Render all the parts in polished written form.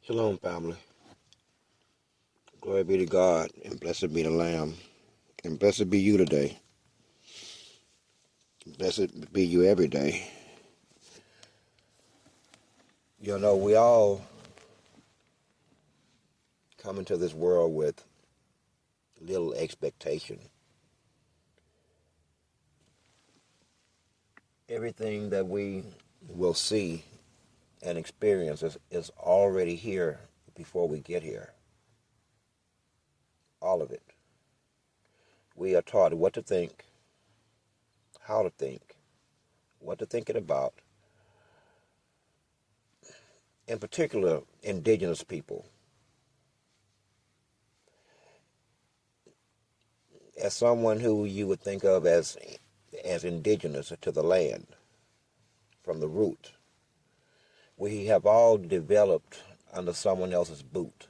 Shalom, family. Glory be to God, and blessed be the Lamb, and blessed be you today. Blessed be you every day. You know, we all come into this world with little expectation. Everything that we will see and experience is already here before we get here. All of it. We are taught what to think, how to think, what to think it about. In particular, indigenous people. As someone who you would think of as indigenous to the land, from the root, we have all developed under someone else's boot.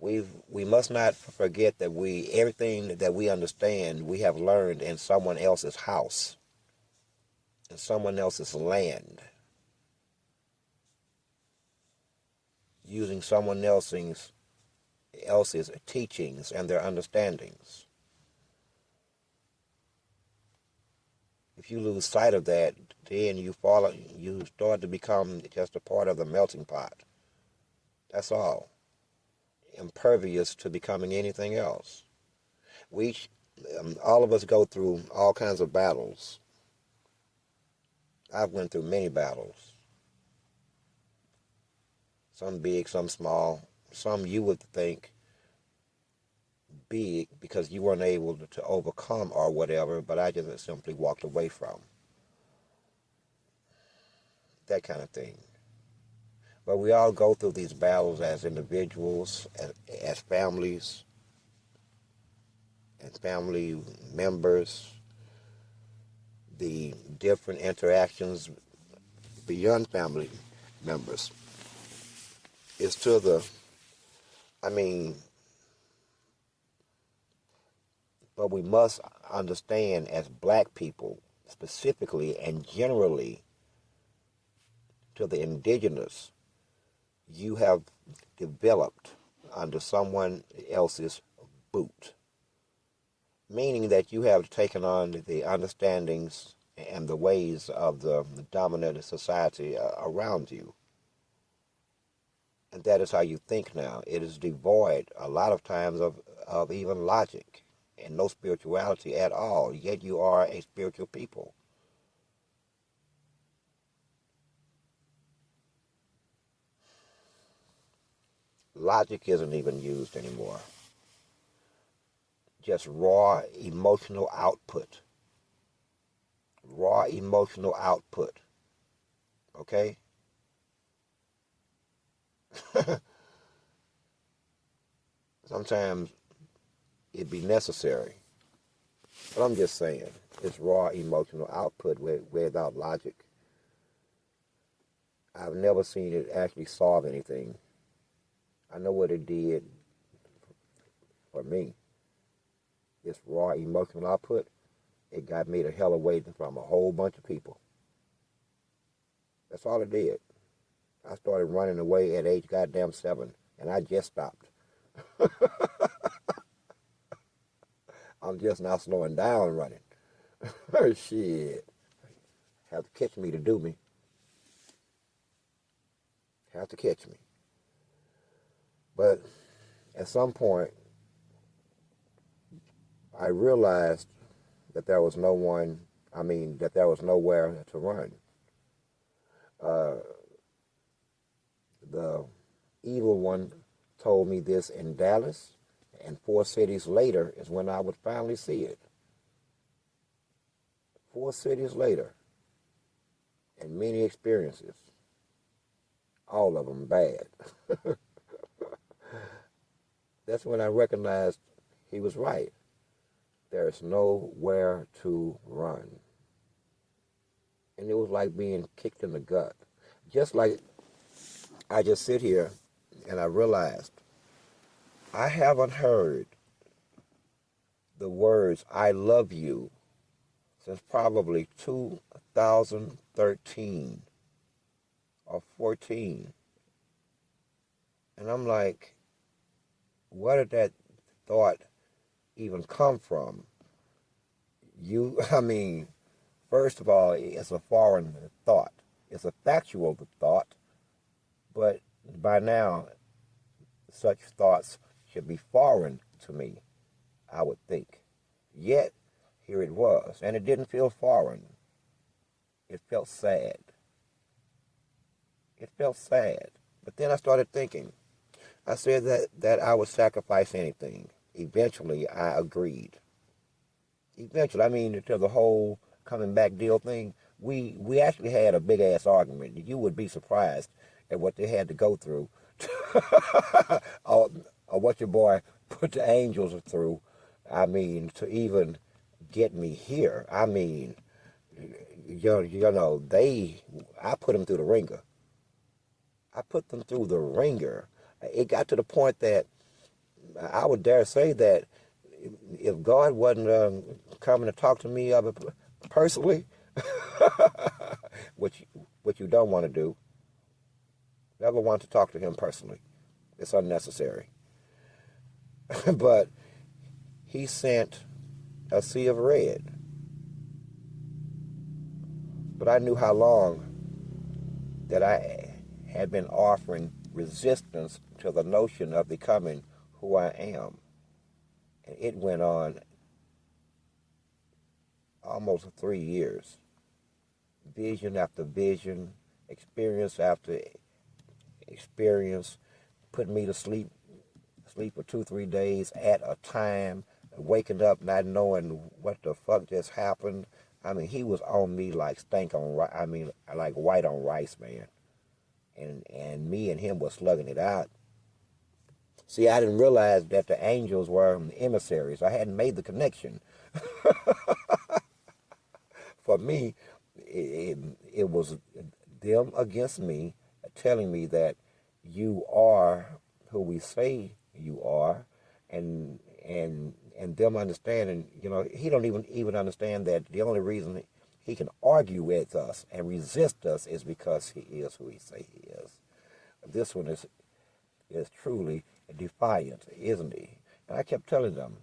We must not forget that everything that we understand, we have learned in someone else's house, in someone else's land, using someone else's teachings and their understandings. If you lose sight of that, then you start to become just a part of the melting pot. That's all. Impervious to becoming anything else. All of us go through all kinds of battles. I've went through many battles. Some big, some small. Some you would think big because you weren't able to overcome or whatever, but I just simply walked away from. That kind of thing. But we all go through these battles as individuals, as families, and family members, the different interactions beyond family members. It's to but we must understand as black people, specifically and generally to the indigenous, you have developed under someone else's boot. Meaning that you have taken on the understandings and the ways of the dominant society around you. And that is how you think now. It is devoid a lot of times of even logic and no spirituality at all, yet you are a spiritual people. Logic isn't even used anymore. Just raw emotional output. Raw emotional output. Okay? Sometimes it'd be necessary. But I'm just saying, it's raw emotional output without logic. I've never seen it actually solve anything. I know what it did for me. This raw emotional output, it got me the hell away from a whole bunch of people. That's all it did. I started running away at age goddamn 7, and I just stopped. I'm just now slowing down running. Shit. Have to catch me to do me. Have to catch me. But at some point, I realized that there was nowhere to run. The evil one told me this in Dallas, and 4 cities later is when I would finally see it. 4 cities later, and many experiences, all of them bad. That's when I recognized he was right. There's nowhere to run. And it was like being kicked in the gut. Just like I just sit here and I realized I haven't heard the words "I love you" since probably 2013 or or 14. And I'm like, where did that thought even come from? I mean, first of all, it's a foreign thought. It's a factual thought, but by now, such thoughts should be foreign to me, I would think. Yet, here it was, and it didn't feel foreign. It felt sad. It felt sad. But then I started thinking. I said that I would sacrifice anything. Eventually, I agreed. Eventually, I mean, to the whole coming back deal thing, we actually had a big ass argument. You would be surprised at what they had to go through, or what your boy put the angels through. I mean, to even get me here. I mean, I put them through the ringer. I put them through the ringer. It got to the point that I would dare say that if God wasn't coming to talk to me personally, which you don't want to do, never want to talk to him personally. It's unnecessary. But he sent a sea of red. But I knew how long that I had been offering resistance to the notion of becoming who I am. And it went on almost 3 years. Vision after vision, experience after experience, put me to sleep for 2-3 days at a time, waking up not knowing what the fuck just happened. I mean, he was on me like stank on rice. I mean, like white on rice, man. And me and him was slugging it out. See, I didn't realize that the angels were emissaries. I hadn't made the connection. For me, it was them against me, telling me that you are who we say you are, and them understanding, he don't even understand that the only reason he can argue with us and resist us is because he is who he say he is. This one is truly defiant, isn't he? And I kept telling them,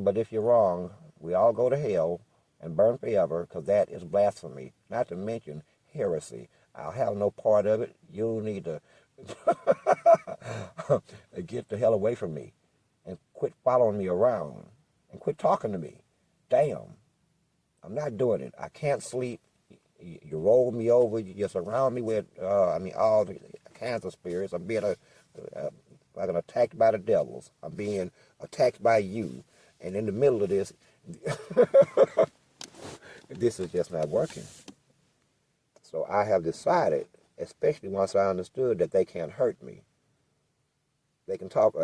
but if you're wrong, we all go to hell and burn forever, because that is blasphemy, not to mention heresy. I'll have no part of it. You need to get the hell away from me and quit following me around and quit talking to me. Damn. I'm not doing it. I can't sleep. You roll me over. You surround me with, all the kinds of spirits. I'm being like attacked by the devils. I'm being attacked by you. And in the middle of this, this is just not working. So I have decided, especially once I understood that they can't hurt me. They can talk.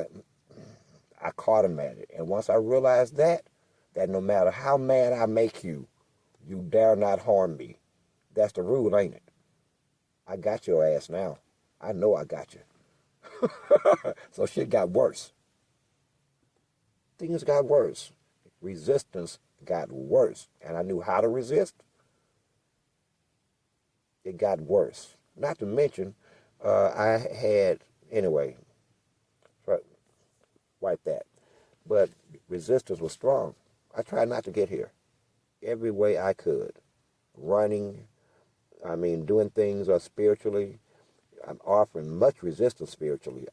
I caught them at it. And once I realized that no matter how mad I make you, you dare not harm me. That's the rule, ain't it? I got your ass now. I know I got you. So shit got worse. Things got worse. Resistance got worse. And I knew how to resist. It got worse. Not to mention, I had, anyway, wipe that. But resistance was strong. I tried not to get here every way I could. Running, doing things spiritually. I'm offering much resistance spiritually.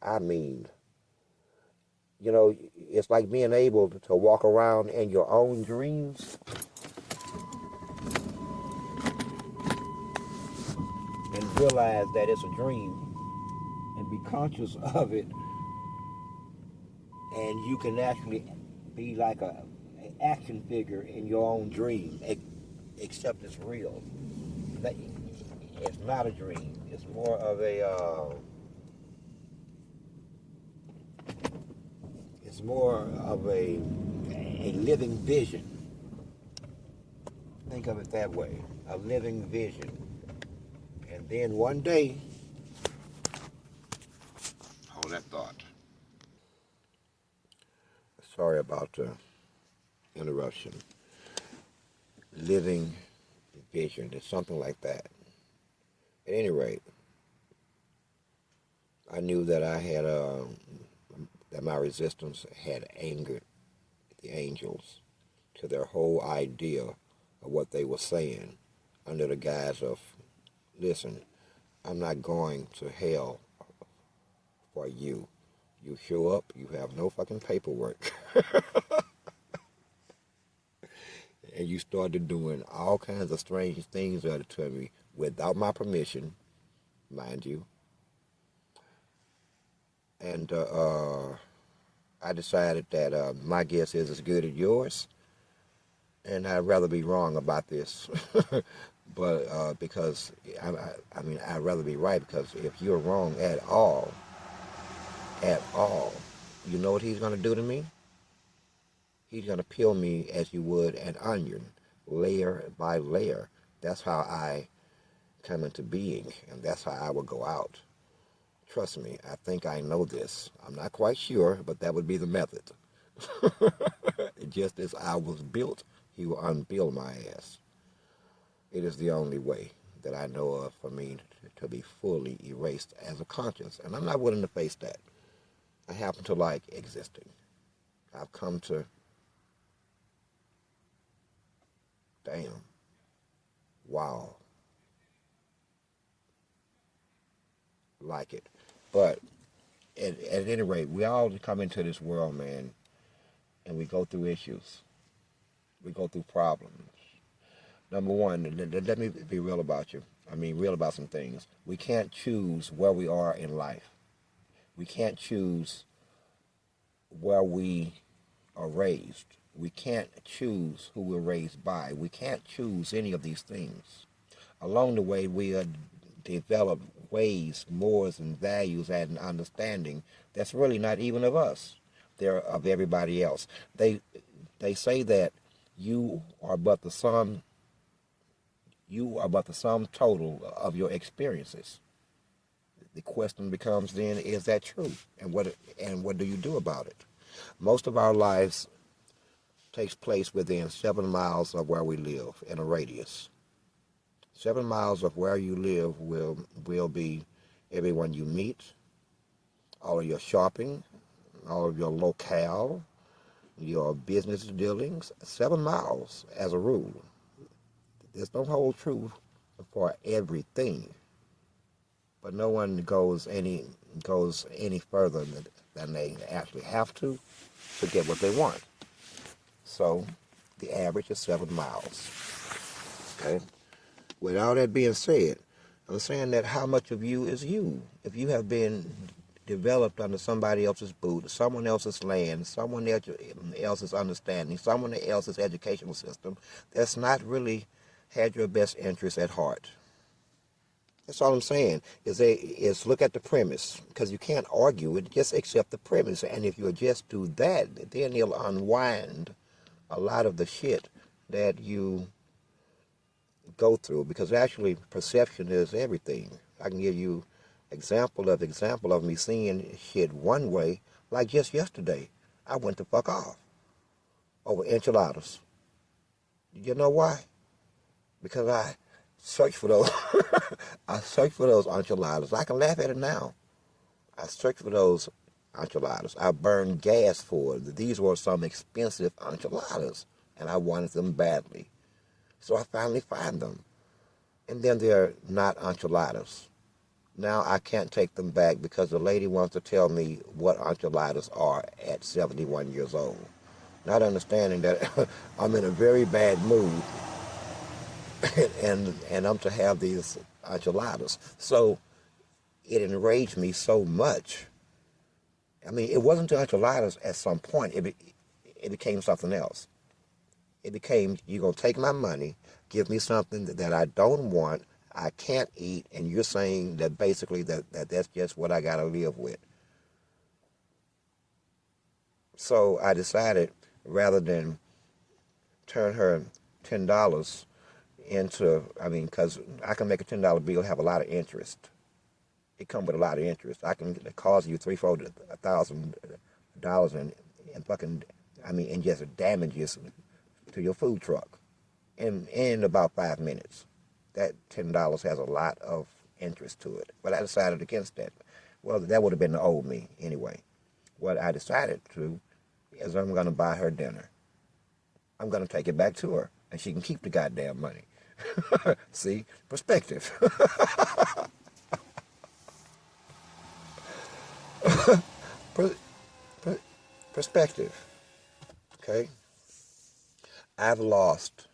It's like being able to walk around in your own dreams and realize that it's a dream and be conscious of it, and you can actually be like an action figure in your own dream, except it's real. It's not a dream. It's more of a living vision. Think of it that way, a living vision. And then one day, hold that thought. Sorry about the interruption. Living vision, it's something like that. At any rate, I knew that I had that my resistance had angered the angels to their whole idea of what they were saying under the guise of, listen, I'm not going to hell for you. You show up, you have no fucking paperwork. And you started doing all kinds of strange things to me without my permission, mind you. And I decided that my guess is as good as yours, and I'd rather be wrong about this. But because, I mean, I'd rather be right, because if you're wrong at all, you know what he's going to do to me? He's going to peel me as you would an onion, layer by layer. That's how I come into being, and that's how I will go out. Trust me, I think I know this. I'm not quite sure, but that would be the method. Just as I was built, he will unbuild my ass. It is the only way that I know of for me to be fully erased as a conscience, and I'm not willing to face that. I happen to like existing. I've come to, damn, wow, like it. But at any rate, we all come into this world, man, and we go through issues. We go through problems. Number one, let me be real about you. I mean, real about some things. We can't choose where we are in life. We can't choose where we are raised. We can't choose who we're raised by. We can't choose any of these things. Along the way, we develop ways, mores, and values and understanding that's really not even of us. They're of everybody else. They say that you are but the sum total of your experiences. The question becomes then, is that true? And what do you do about it? Most of our lives takes place within 7 miles of where we live in a radius. 7 miles of where you live will be everyone you meet, all of your shopping, all of your locale, your business dealings. 7 miles as a rule. There's no whole truth for everything, but no one goes any further than they actually have to get what they want. So the average is 7 miles. Okay. With all that being said, I'm saying that how much of you is you? If you have been developed under somebody else's boot, someone else's land, someone else's understanding, someone else's educational system, that's not really had your best interests at heart. That's all I'm saying, is look at the premise, because you can't argue it, just accept the premise. And if you just do that, then you'll unwind a lot of the shit that you go through, because actually perception is everything. I can give you example of me seeing shit one way, like just yesterday. I went the fuck off over enchiladas. You know why? Because I searched for those. I searched for those enchiladas. I can laugh at it now. I searched for those enchiladas. I burned gas for it. These were some expensive enchiladas, and I wanted them badly. So I finally find them. And then they're not enchiladas. Now I can't take them back because the lady wants to tell me what enchiladas are at 71 years old. Not understanding that I'm in a very bad mood and I'm to have these enchiladas. So it enraged me so much. I mean, it wasn't the enchiladas at some point. It became something else. It became, you're going to take my money, give me something that I don't want, I can't eat, and you're saying that basically that's just what I got to live with. So I decided, rather than turn her $10 into, I mean, because I can make a $10 bill have a lot of interest. It comes with a lot of interest. I can cause you $3,000-$4,000 and fucking, I mean, and just damages to your food truck in about 5 minutes. That $10 has a lot of interest to it. But I decided against that. Well, that would have been the old me anyway. What I decided to is I'm going to buy her dinner. I'm going to take it back to her, and she can keep the goddamn money. See? Perspective. per, per, perspective. Okay? I've lost,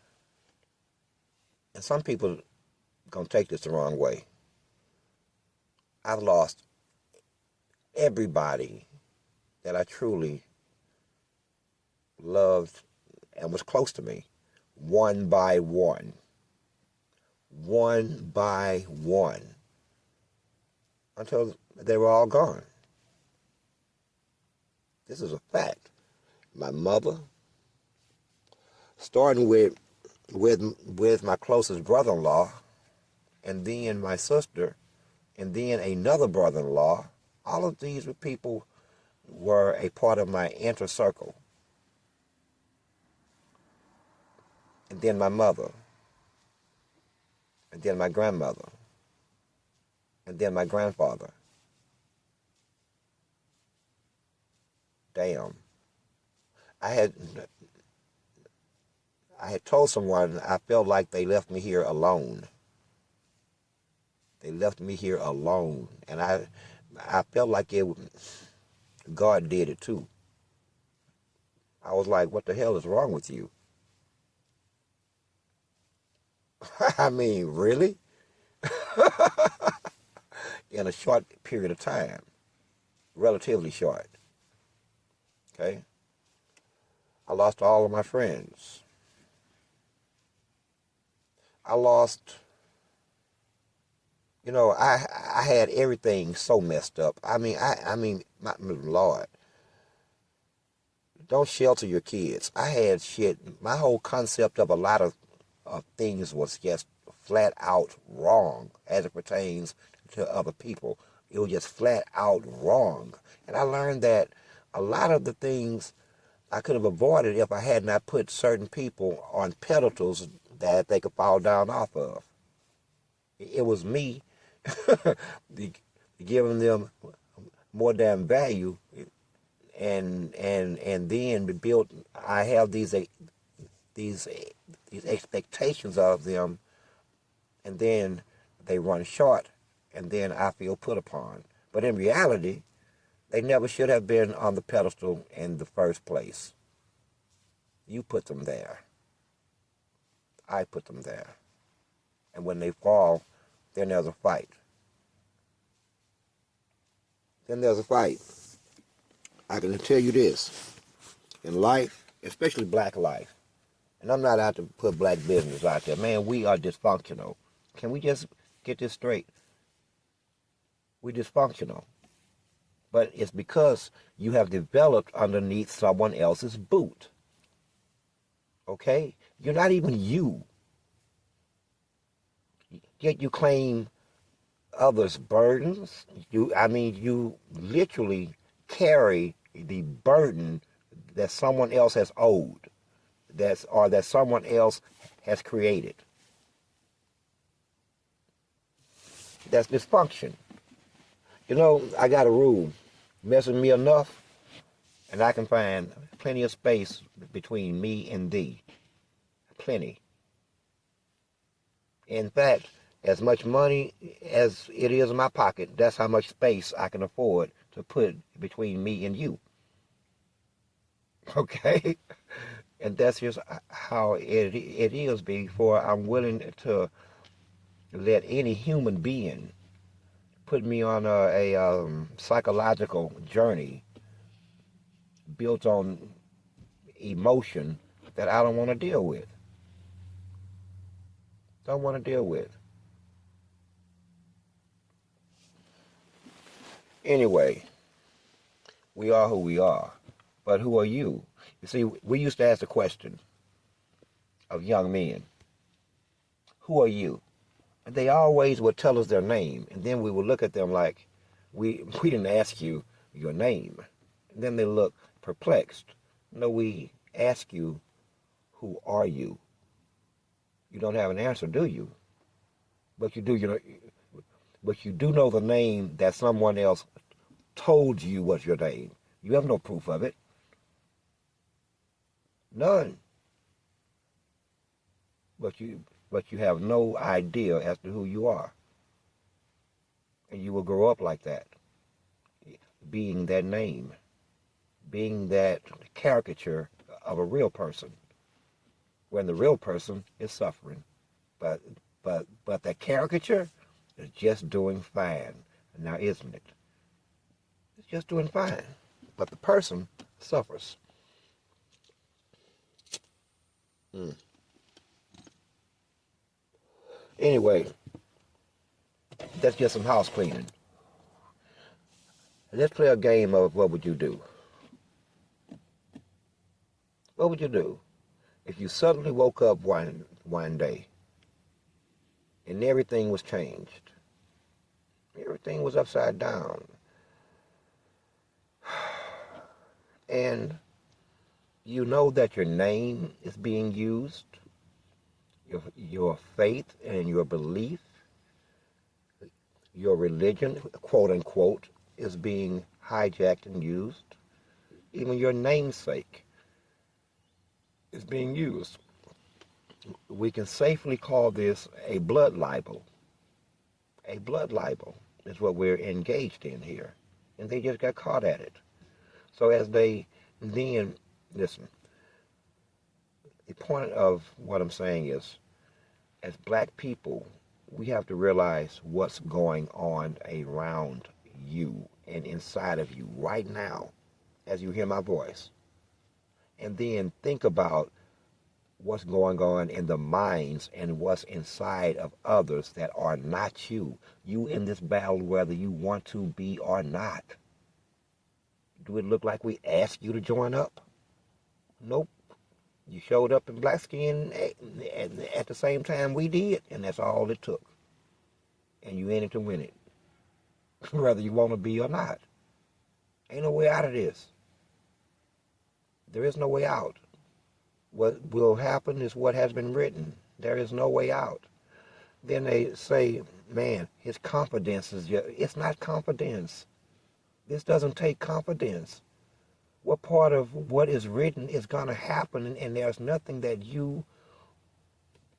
and some people are going to take this the wrong way. I've lost everybody that I truly loved and was close to me, one by one. One by one. Until they were all gone. This is a fact. My mother, starting with my closest brother-in-law, and then my sister, and then another brother-in-law. All of these people were a part of my inner circle. And then my mother, and then my grandmother, and then my grandfather. Damn. I had told someone I felt like they left me here alone. They left me here alone. And I felt like God did it too. I was like, what the hell is wrong with you? I mean, really? In a short period of time. Relatively short. Okay? I lost all of my friends. I lost, I had everything so messed up. I mean, my Lord. Don't shelter your kids. I had shit. My whole concept of a lot of things was just flat out wrong as it pertains to other people. It was just flat out wrong. And I learned that a lot of the things I could have avoided if I had not put certain people on pedestals that they could fall down off of. It was me giving them more damn value, and then built. I have these expectations of them, and then they run short, and then I feel put upon. But in reality, they never should have been on the pedestal in the first place. You put them there. I put them there. And when they fall, then there's a fight. Then there's a fight. I can tell you this. In life, especially black life, and I'm not out to put black business out there. Man, we are dysfunctional. Can we just get this straight? We're dysfunctional. But it's because you have developed underneath someone else's boot. Okay? You're not even you. Yet you claim others' burdens. You literally carry the burden that someone else has owed, that someone else has created. That's dysfunction. I got a rule. Mess with me enough, and I can find plenty of space between me and thee. Plenty. In fact, as much money as it is in my pocket, that's how much space I can afford to put between me and you. Okay? And that's just how it is before I'm willing to let any human being put me on a psychological journey built on emotion that I don't want to deal with. Don't want to deal with. Anyway, we are who we are. But who are you? You see, we used to ask the question of young men, who are you? And they always would tell us their name. And then we would look at them like, we didn't ask you your name. And then they look perplexed. No, we ask you, who are you? You don't have an answer, do you? But you do, but you do know the name that someone else told you was your name. You have no proof of it. None. But you have no idea as to who you are. And you will grow up like that, being that name, being that caricature of a real person, when the real person is suffering. But but that caricature is just doing fine. Now isn't it? It's just doing fine. But the person suffers. Mm. Anyway, that's just some house cleaning. Let's play a game of what would you do? What would you do if you suddenly woke up one day and everything was changed? Everything was upside down. And you know that your name is being used, your faith and your belief, your religion, quote unquote, is being hijacked and used. Even your namesake is being used. We can safely call this a blood libel. A blood libel is what we're engaged in here. And they just got caught at it. So as they then, listen, the point of what I'm saying is, as black people, we have to realize what's going on around you and inside of you right now as you hear my voice. And then think about what's going on in the minds and what's inside of others that are not you. You in this battle whether you want to be or not. Do it look like we asked you to join up? Nope. You showed up in black skin at the same time we did, and that's all it took. And you in it to win it, whether you want to be or not. Ain't no way out of this. There is no way out. What will happen is what has been written. There is no way out. Then they say, man, his confidence is just, it's not confidence. This doesn't take confidence. What part of what is written is going to happen, and there's nothing that you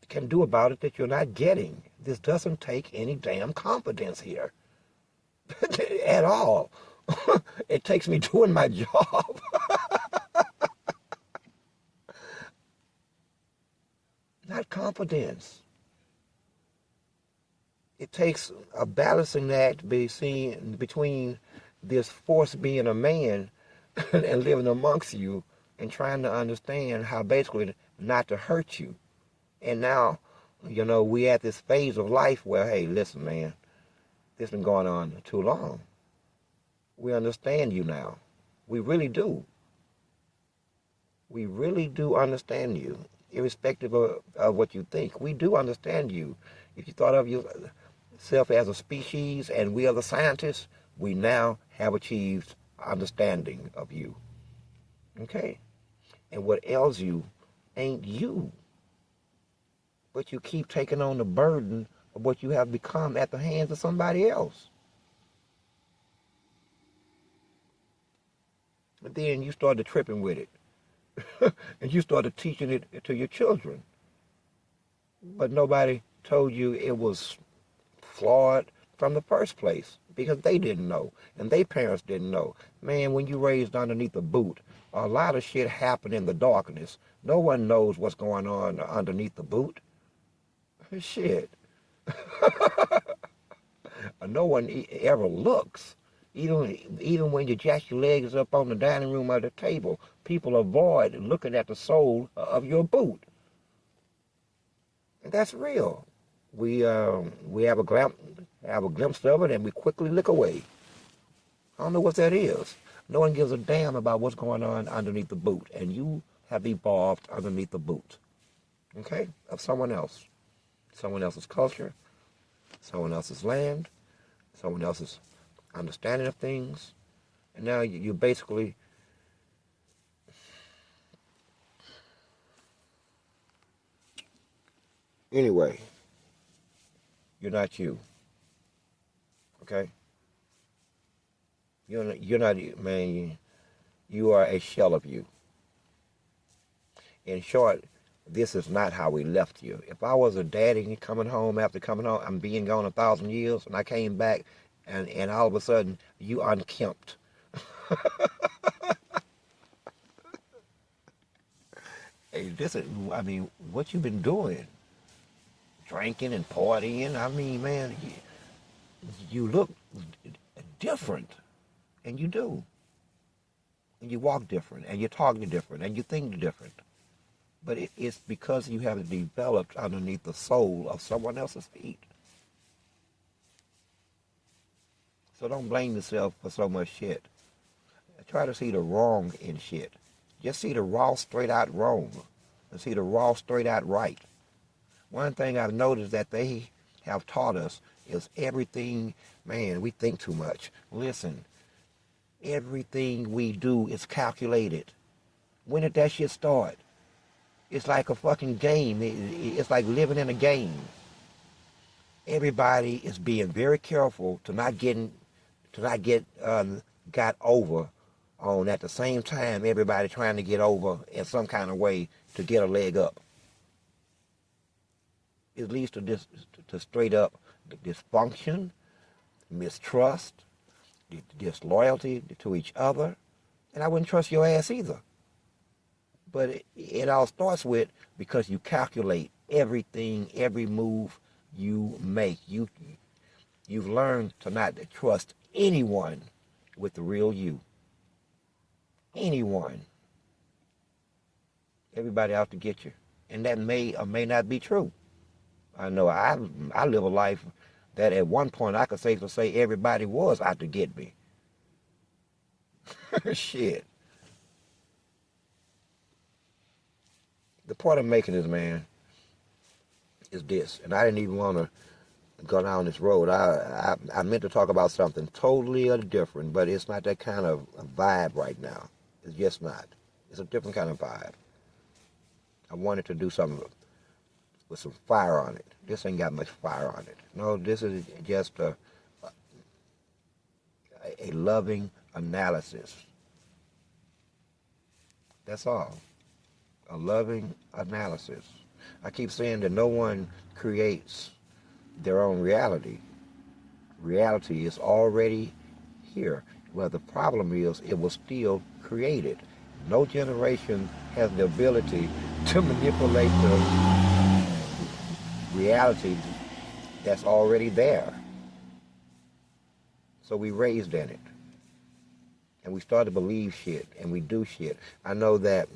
can do about it that you're not getting. This doesn't take any damn confidence here at all. It takes me doing my job. Not confidence. It takes a balancing act to be seen between this force being a man and living amongst you and trying to understand how basically not to hurt you. And now, we at this phase of life where, hey, listen, man, this has been going on too long. We understand you now. We really do. We really do understand you, irrespective of what you think. We do understand you. If you thought of yourself as a species and we are the scientists, we now have achieved understanding of you. Okay? And what ails you ain't you. But you keep taking on the burden of what you have become at the hands of somebody else. But then you started tripping with it. And you started teaching it to your children. But nobody told you it was flawed from the first place because they didn't know and their parents didn't know. Man, when you raised underneath a boot, a lot of shit happened in the darkness. No one knows what's going on underneath the boot. Shit. No one ever looks. Even when you jack your legs up on the dining room of the table, people avoid looking at the sole of your boot. And that's real. We have a glimpse of it and we quickly look away. I don't know what that is. No one gives a damn about what's going on underneath the boot, and you have evolved underneath the boot, okay, of someone else. Someone else's culture, someone else's land, someone else's understanding of things, and now you basically anyway, you're not you. Okay? You're not, man, you are a shell of you. In short, this is not how we left you. If I was a daddy coming home after coming home, I'm being gone 1,000 years, and I came back, and all of a sudden, you unkempt. Hey, this is, I mean, what you been doing? Drinking and partying? I mean, man, you look different, and you do. And you walk different, and you talk different, and you think different. But it's because you have developed underneath the sole of someone else's feet. So don't blame yourself for so much shit. Try to see the wrong in shit. Just see the raw, straight out wrong, and see the raw, straight out right. One thing I've noticed that they have taught us is everything, man, we think too much. Listen, everything we do is calculated. When did that shit start? It's like a fucking game. It's like living in a game. Everybody is being very careful to not get got over on at the same time everybody trying to get over in some kind of way to get a leg up. It leads to to straight up dysfunction, mistrust, disloyalty to each other, and I wouldn't trust your ass either. But it all starts with because you calculate everything, every move you make. You've learned to not trust anyone with the real you. Anyone. Everybody out to get you. And that may or may not be true. I know I live a life that at one point I could safely say everybody was out to get me. Shit. The point I'm making is, man, is this. And I didn't even want to go down this road. I meant to talk about something totally different, but it's not that kind of vibe right now. It's just not. It's a different kind of vibe. I wanted to do something with some fire on it. This ain't got much fire on it. No, this is just a loving analysis. That's all. A loving analysis. I keep saying that no one creates their own reality. Reality is already here. Well, the problem is it was still created. No generation has the ability to manipulate the reality that's already there. So we raised in it. And we start to believe shit, and we do shit. I know that,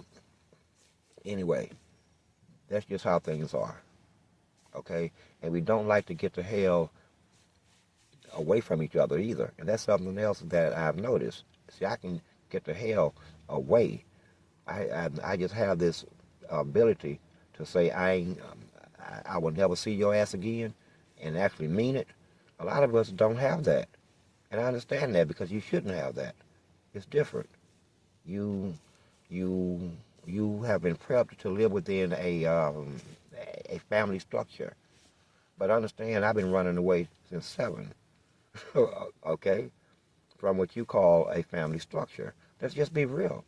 anyway, that's just how things are. Okay? And we don't like to get to hell away from each other either. And that's something else that I've noticed. See, I can get to hell away. I just have this ability to say I will never see your ass again and actually mean it. A lot of us don't have that. And I understand that because you shouldn't have that. It's different. You have been prepped to live within a family structure. But understand, I've been running away since 7. Okay? From what you call a family structure. Let's just be real.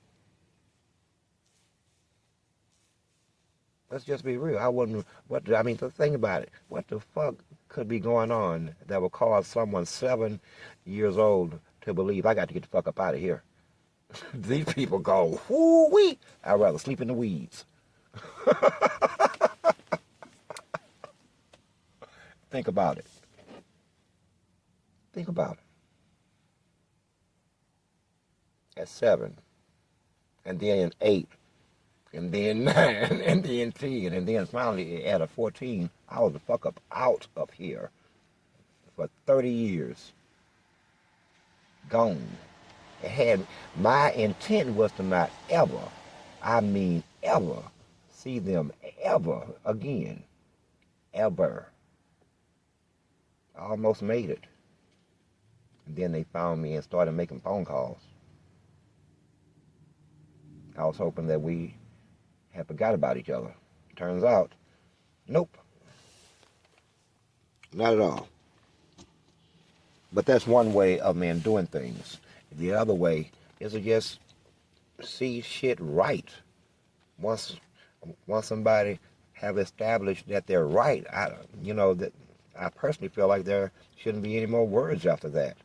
Let's just be real. I mean, think about it. What the fuck could be going on that will cause someone 7 years old to believe I got to get the fuck up out of here? These people go, whoo-wee, I'd rather sleep in the weeds. Think about it. Think about it. At 7, and then 8, and then 9, and then 10, and then finally at a 14, I was the fuck up out of here for 30 years. Gone. My intent was to not ever, I mean ever, see them ever again. Ever. I almost made it. And then they found me and started making phone calls. I was hoping that we had forgot about each other. Turns out, nope. Not at all. But that's one way of man doing things. The other way is to just see shit right. Once once somebody have established that they're right, that I personally feel like there shouldn't be any more words after that.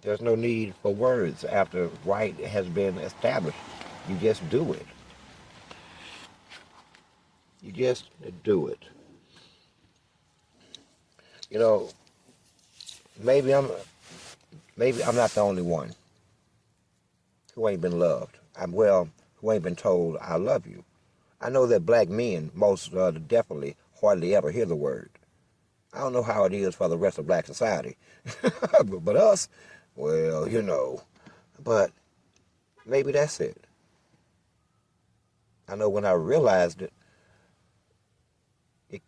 There's no need for words after right has been established. You just do it. You just do it. You know, maybe I'm maybe I'm not the only one who ain't been loved. Who ain't been told I love you. I know that black men most definitely hardly ever hear the word. I don't know how it is for the rest of black society, but us, well, But maybe that's it. I know when I realized it, it,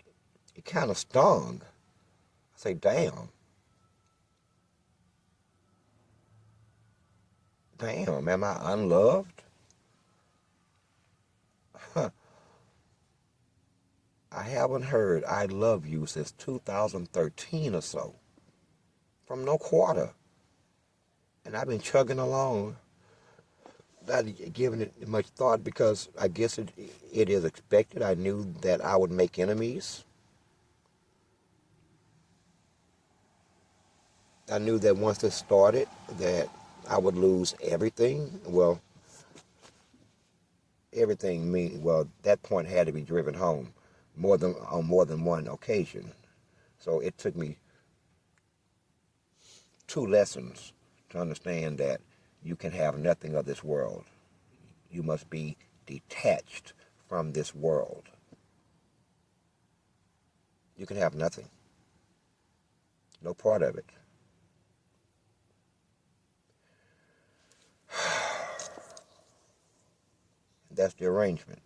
it kind of stung. I say, damn, am I unloved? I haven't heard I love you since 2013 or so, from no quarter. And I've been chugging along, not giving it much thought because I guess it is expected. I knew that I would make enemies. I knew that once this started, that I would lose everything. Well, that point had to be driven home on more than one occasion. So it took me two lessons to understand that you can have nothing of this world. You must be detached from this world. You can have nothing, no part of it. That's the arrangement.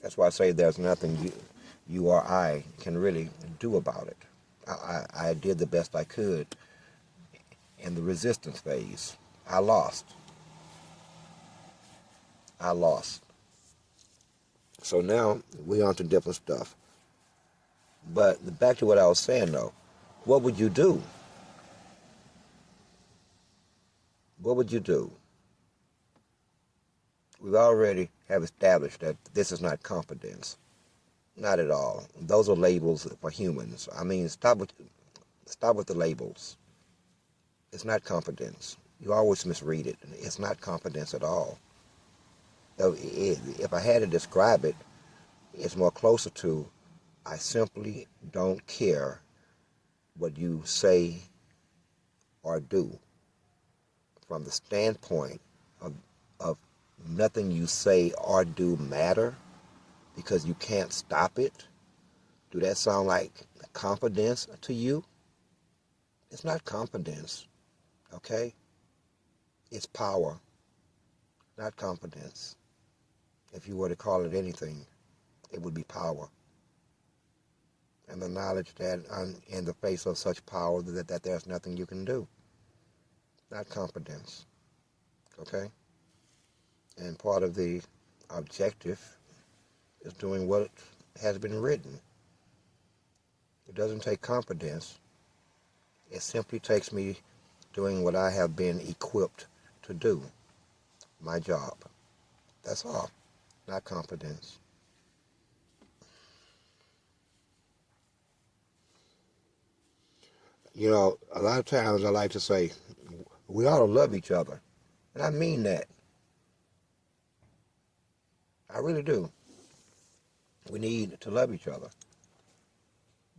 That's why I say there's nothing you or I can really do about it. I did the best I could in the resistance phase. I lost. I lost. So now we're on to different stuff. But back to what I was saying though, what would you do? What would you do? We already have established that this is not confidence. Not at all. Those are labels for humans. I mean, stop with the labels. It's not confidence. You always misread it. It's not confidence at all. If I had to describe it, it's more closer to I simply don't care what you say or do from the standpoint of nothing you say or do matter because you can't stop it. Do that sound like confidence to you? It's not confidence, okay? It's power, not confidence. If you were to call it anything, it would be power. And the knowledge that in the face of such power that there's nothing you can do. Not confidence, okay? And part of the objective is doing what has been written. It doesn't take confidence. It simply takes me doing what I have been equipped to do, my job. That's all, not confidence. A lot of times I like to say, we ought to love each other. And I mean that. I really do. We need to love each other.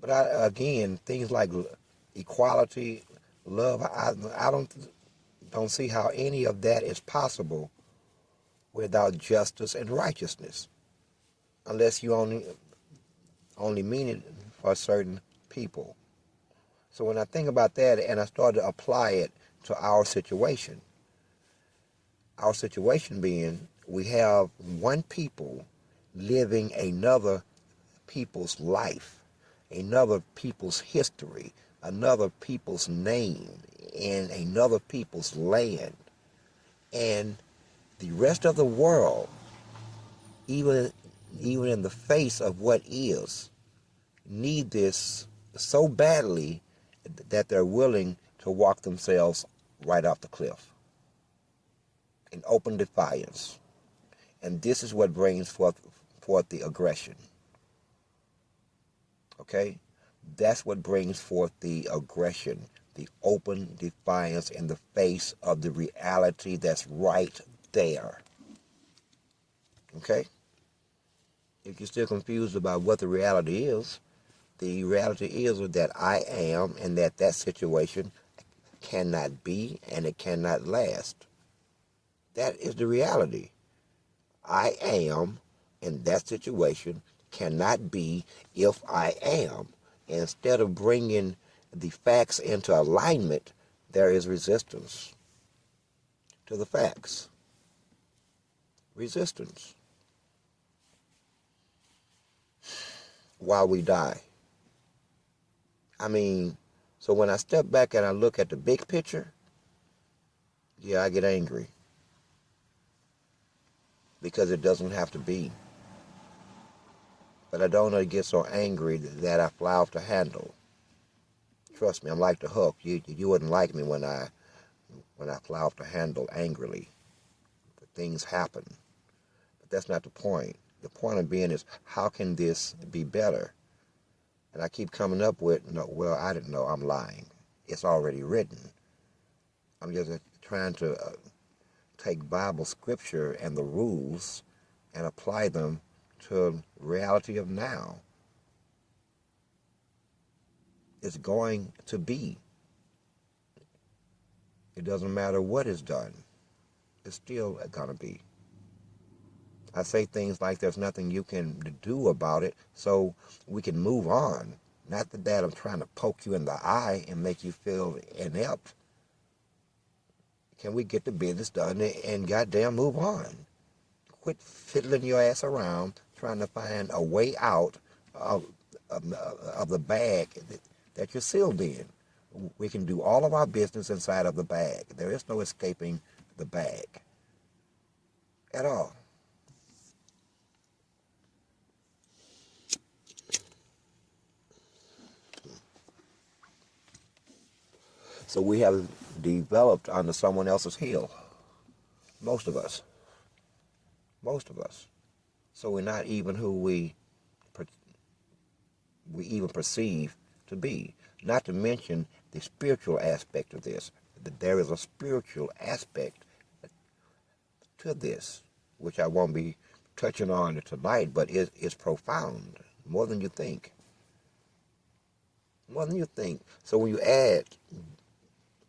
But again, things like equality, love, I don't see how any of that is possible without justice and righteousness, unless you only mean it for certain people. So when I think about that and I start to apply it to our situation being we have one people living another people's life, another people's history, another people's name, in another people's land. And the rest of the world, even even in the face of what is, need this so badly that they're willing to walk themselves right off the cliff in open defiance. And this is what brings forth the aggression. Okay? That's what brings forth the aggression, the open defiance in the face of the reality that's right there. Okay? If you're still confused about what the reality is, the reality is that I am, and that situation cannot be and it cannot last. That is the reality. I am, and that situation cannot be if I am. Instead of bringing the facts into alignment, there is resistance to the facts. Resistance. While we die. I mean, so when I step back and I look at the big picture, yeah, I get angry. Because it doesn't have to be. But I don't get so angry that I fly off the handle. Trust me, I'm like the Hulk. You wouldn't like me when I fly off the handle angrily. Things happen. But that's not the point. The point of being is, how can this be better? And I keep coming up with, no, well, I didn't know, I'm lying. It's already written. I'm just trying to take Bible scripture and the rules and apply them to reality of now. It's going to be. It doesn't matter what is done. It's still going to be. I say things like there's nothing you can do about it, so we can move on. Not that I'm trying to poke you in the eye and make you feel inept. Can we get the business done and goddamn move on? Quit fiddling your ass around trying to find a way out of the bag that you're sealed in. We can do all of our business inside of the bag. There is no escaping the bag at all. So we have developed under someone else's heel. Most of us. Most of us. So we're not even who we even perceive to be. Not to mention the spiritual aspect of this. That there is a spiritual aspect to this, which I won't be touching on tonight, but it's profound, more than you think. More than you think. So when you add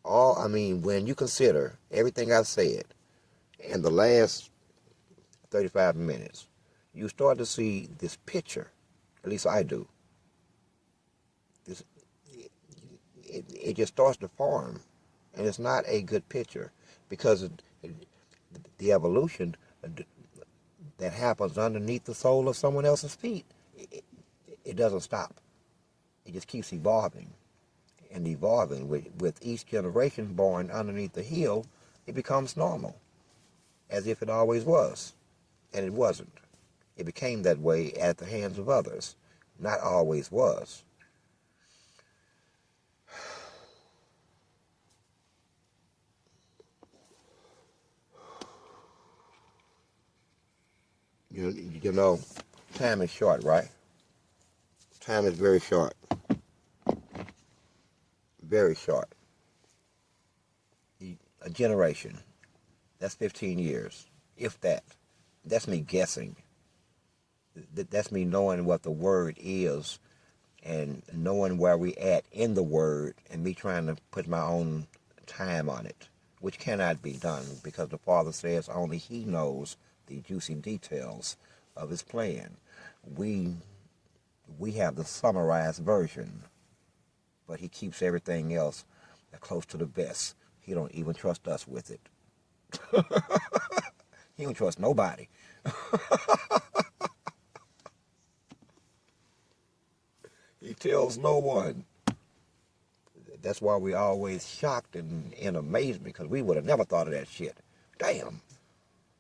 when you consider everything I've said in the last 35 minutes, you start to see this picture, at least I do. It just starts to form, and it's not a good picture, because the evolution that happens underneath the sole of someone else's feet, it doesn't stop. It just keeps evolving and evolving. With each generation born underneath the heel, it becomes normal, as if it always was, and it wasn't. It became that way at the hands of others, not always was. You know, time is short, right? Time is very short. Very short. A generation, that's 15 years, if that. That's me guessing. That's me knowing what the word is and knowing where we at in the word, and me trying to put my own time on it, which cannot be done because the Father says only He knows the juicy details of His plan. We have the summarized version, but He keeps everything else close to the vest. He don't even trust us with it. He don't trust nobody. He tells no one. That's why we always shocked and in amazement, because we would have never thought of that shit. Damn.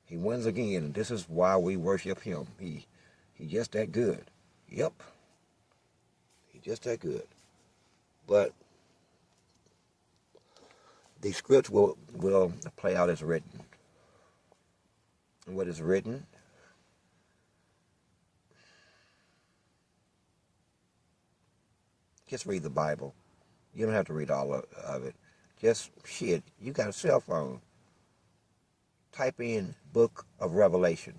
He wins again, and this is why we worship Him. He He's just that good. Yep, he's just that good. But the scripts will play out as written. And what is written, just read the Bible. You don't have to read all of it. Just, shit, you got a cell phone. Type in Book of Revelation.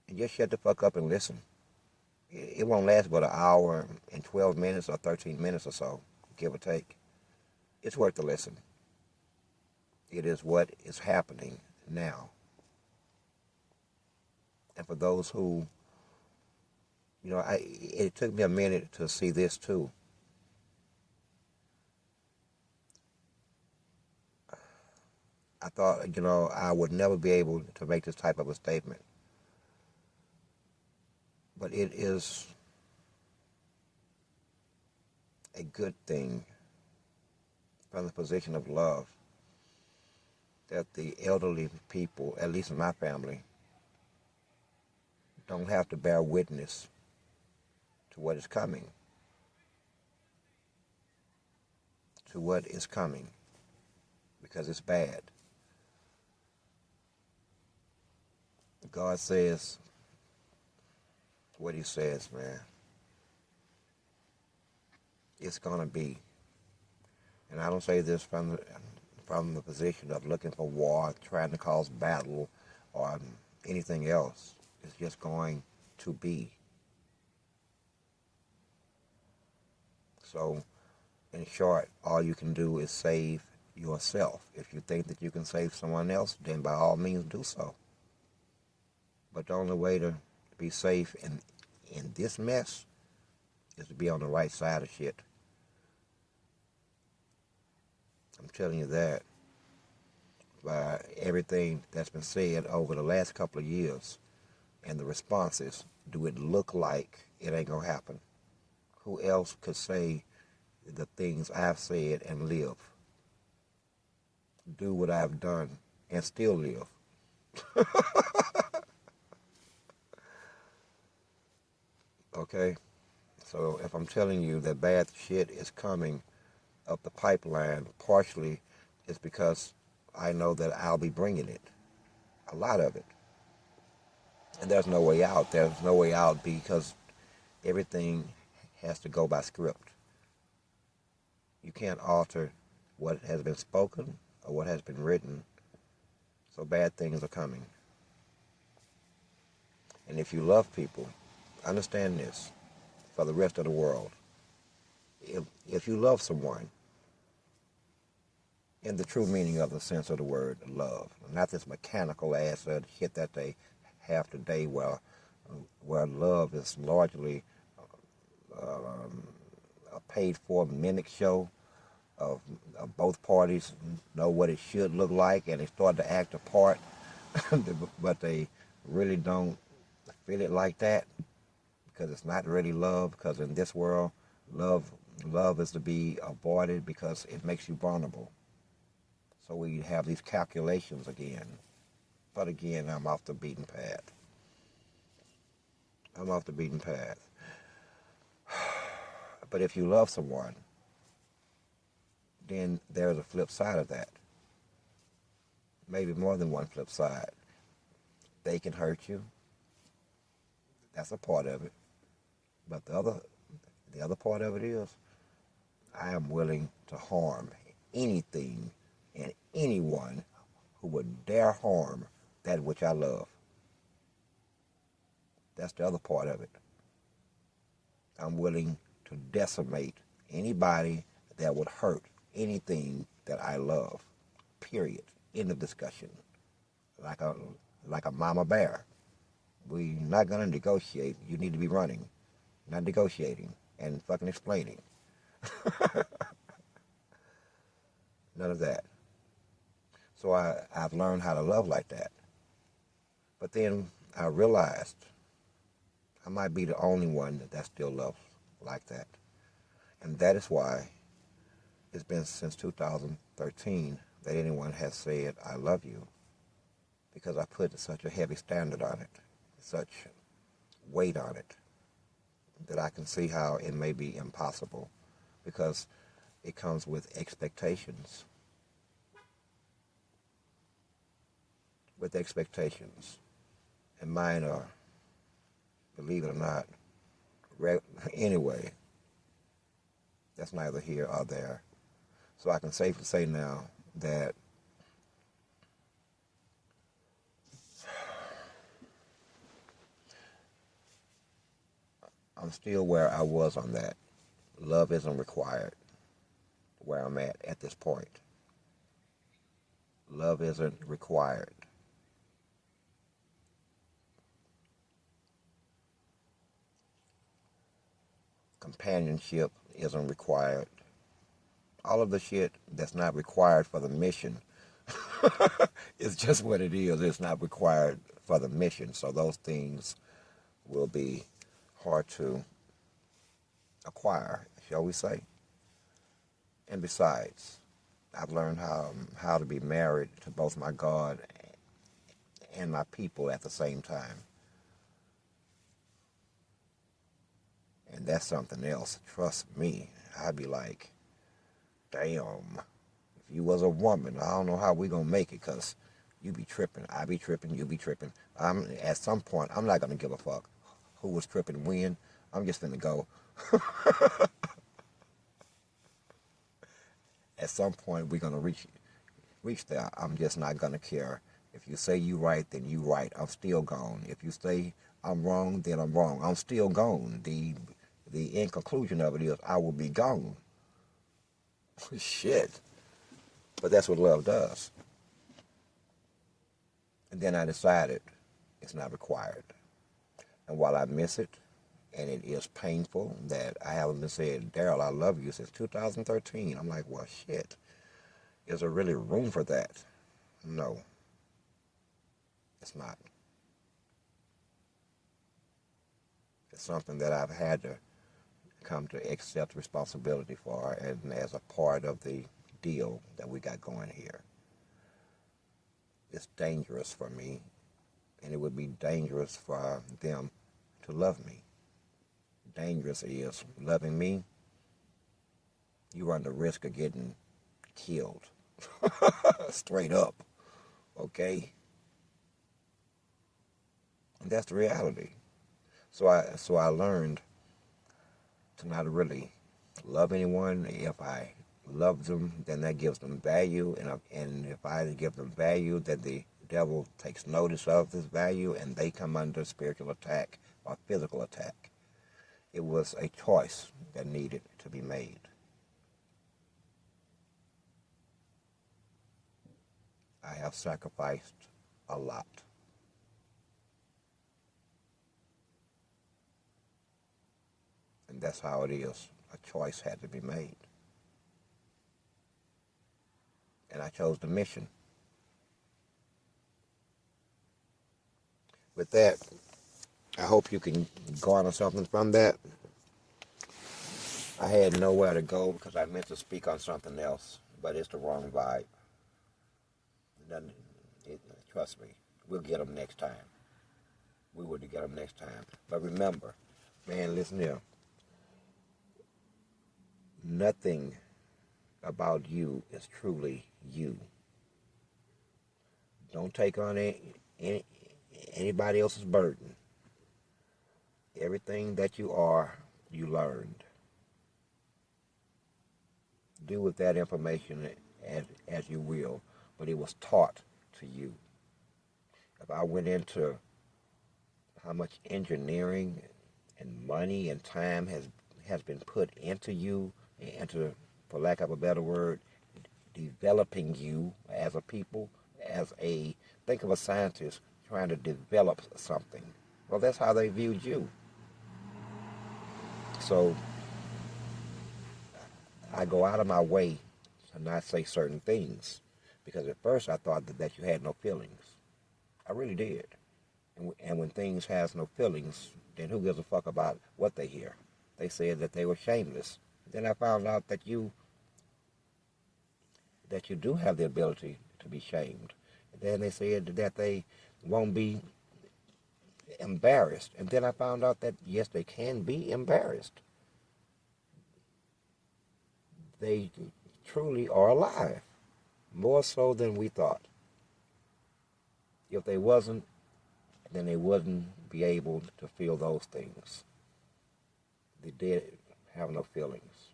And just shut the fuck up and listen. It won't last but an hour and 12 minutes or 13 minutes or so, give or take. It's worth the listen. It is what is happening now. And for those who, it took me a minute to see this too. I thought, I would never be able to make this type of a statement. But it is a good thing from the position of love that the elderly people, at least in my family, don't have to bear witness to what is coming. To what is coming. Because it's bad. God says what he says, man. It's going to be. And I don't say this from the position of looking for war, trying to cause battle, or anything else. It's just going to be. So, in short, all you can do is save yourself. If you think that you can save someone else, then by all means do so. But the only way to be safe in this mess is to be on the right side of shit. I'm telling you that by everything that's been said over the last couple of years and the responses. Do it look like it ain't gonna happen? Who else could say the things I've said and live? Do what I've done and still live? Okay? So if I'm telling you that bad shit is coming up the pipeline, partially it's because I know that I'll be bringing it. A lot of it. And there's no way out. There's no way out because everything has to go by script. You can't alter what has been spoken or what has been written. So bad things are coming. And if you love people, understand this for the rest of the world. If you love someone, in the true meaning of the sense of the word love, not this mechanical ass shit that they have today where love is largely a paid-for mimic show of both parties know what it should look like and they start to act a part, but they really don't feel it like that because it's not really love, because in this world, love is to be avoided because it makes you vulnerable. So we have these calculations again. But again, I'm off the beaten path. But if you love someone, then there's a flip side of that. Maybe more than one flip side. They can hurt you. That's a part of it. But the other part of it is, I am willing to harm anything and anyone who would dare harm that which I love. That's the other part of it. I'm willing to decimate anybody that would hurt anything that I love. Period. End of discussion. Like a mama bear. We're not going to negotiate. You need to be running. Not negotiating and fucking explaining. None of that. So I've learned how to love like that. But then I realized I might be the only one that still loves like that. And that is why it's been since 2013 that anyone has said, I love you. Because I put such a heavy standard on it. Such weight on it, that I can see how it may be impossible, because it comes with expectations. With expectations. And mine are, believe it or not, anyway, that's neither here or there. So I can safely say now that I'm still where I was on that. Love isn't required where I'm at this point. Love isn't required. Companionship isn't required. All of the shit that's not required for the mission is just what it is. It's not required for the mission. So those things will be hard to acquire, shall we say. And besides, I've learned how to be married to both my God and my people at the same time. And that's something else. Trust me. I'd be like, damn, if you was a woman, I don't know how we gonna make it, because you be tripping, I be tripping, you be tripping. At some point, I'm not gonna give a fuck who was tripping when. I'm just gonna go. At some point, we're gonna reach there. I'm just not gonna care. If you say you right, then you right. I'm still gone. If you say I'm wrong, then I'm wrong. I'm still gone. The end conclusion of it is I will be gone. Shit. But that's what love does. And then I decided it's not required. And while I miss it, and it is painful that I haven't been saying, Daryl, I love you since 2013. I'm like, well, shit. Is there really room for that? No. It's not. It's something that I've had to come to accept responsibility for, and as a part of the deal that we got going here. It's dangerous for me, and it would be dangerous for them to love me. Dangerous is loving me, you run the risk of getting killed. Straight up. Okay? And that's the reality. So I learned to not really love anyone. If I love them, then that gives them value, and if I give them value, then the devil takes notice of this value, and they come under spiritual attack or physical attack. It was a choice that needed to be made. I have sacrificed a lot. And that's how it is. A choice had to be made. And I chose the mission. With that, I hope you can garner something from that. I had nowhere to go because I meant to speak on something else, but it's the wrong vibe. Trust me, we'll get them next time. We will get them next time. But remember, man, listen here. Nothing about you is truly you. Don't take on anybody else's burden. Everything that you are, you learned. Do with that information as you will, but it was taught to you. If I went into how much engineering and money and time has been put into you, into, for lack of a better word, developing you as a people, think of a scientist trying to develop something. Well, that's how they viewed you. So I go out of my way to not say certain things, because at first I thought that you had no feelings. I really did. And when things has no feelings, then who gives a fuck about what they hear? They said that they were shameless. Then I found out that you do have the ability to be shamed. And then they said that they won't be embarrassed. And then I found out that, yes, they can be embarrassed. They truly are alive, more so than we thought. If they wasn't, then they wouldn't be able to feel those things. The dead have no feelings.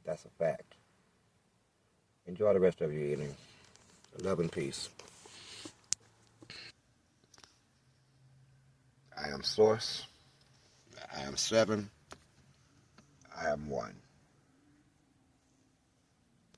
That's a fact. Enjoy the rest of your evening. Love and peace. I am Source. I am Seven. I am One.